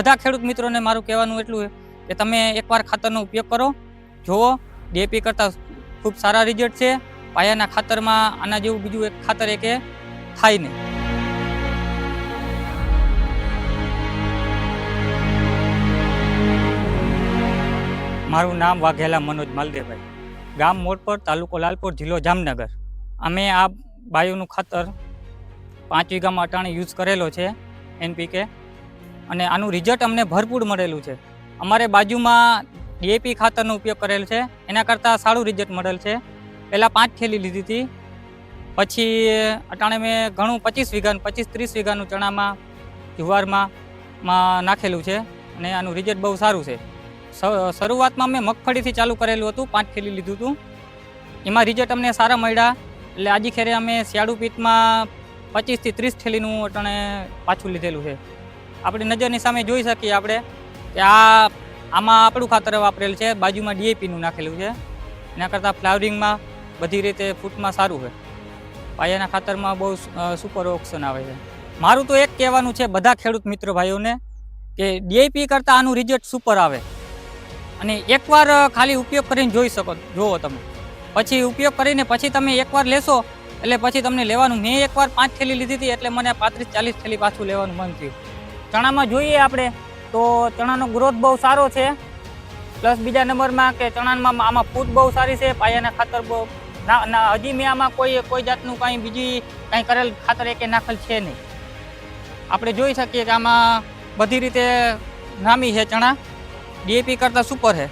બધા ખેડૂત મિત્રોને મારું કહેવાનું એટલું છે કે તમે એકવાર ખાતરનો ઉપયોગ કરો, જુઓ ડીએપી કરતાં ખૂબ સારા રિઝલ્ટ છે. પાયાના ખાતરમાં આના જેવું બીજું એક ખાતર એકે થાય નહીં. મારું નામ વાઘેલા મનોજ માલદેવભાઈ, ગામ મોરપર, તાલુકો લાલપુર, જિલ્લો જામનગર. અમે આ બાયોનું ખાતર 5 વીઘામાં અટાણે યુઝ કરેલો છે NPK, અને આનું રિઝલ્ટ અમને ભરપૂર મળેલું છે. અમારે બાજુમાં ડીએપી ખાતરનો ઉપયોગ કરેલ છે, એના કરતાં સારું રિઝલ્ટ મળેલ છે. પહેલાં 5 થેલી લીધી હતી, પછી અટાણે મેં ઘણું 25-30 વીઘાનું ચણામાં, જુવારમાં નાખેલું છે, અને આનું રિઝલ્ટ બહુ સારું છે. શરૂઆતમાં મેં મગફળીથી ચાલુ કરેલું હતું, 5 થેલી લીધું હતું, એમાં રિઝલ્ટ અમને સારા મળ્યા. એટલે આજે ખેરે અમે શિયાળુ પિત્તમાં 25 થી 30 થેલીનું અટાણે પાછું લીધેલું છે. આપણી નજરની સામે જોઈ શકીએ આપણે કે આમાં આપણું ખાતર વાપરેલ છે, બાજુમાં ડીએપીનું નાખેલું છે. એના કરતાં ફ્લાવરિંગમાં બધી રીતે ફૂટમાં સારું છે. પાયાના ખાતરમાં બહુ સુપર ઓપ્શન આવે છે. મારું તો એક કહેવાનું છે બધા ખેડૂત મિત્રો ભાઈઓને કે ડીએપી કરતાં આનું રિઝલ્ટ સુપર આવે, અને એકવાર ખાલી ઉપયોગ કરીને જોઈ શકો, જુઓ તમે, પછી ઉપયોગ કરીને પછી તમે એકવાર લેશો એટલે પછી તમને લેવાનું. મેં એકવાર 5 થેલી લીધી હતી એટલે મને 35-40 થેલી પાછું લેવાનું મન થયું. ચણામાં જોઈએ આપણે તો ચણાનો ગ્રોથ બહુ સારો છે, પ્લસ બીજા નંબરમાં કે ચણામાં આમાં ફૂટ બહુ સારી છે. પાયાના ખાતર બહુ હજી મેં આમાં કોઈ જાતનું કાંઈ કરેલ ખાતર એકે નાખેલ છે નહીં. આપણે જોઈ શકીએ કે આમાં બધી રીતે નામી છે ચણા, ડીએપી કરતાં સુપર છે.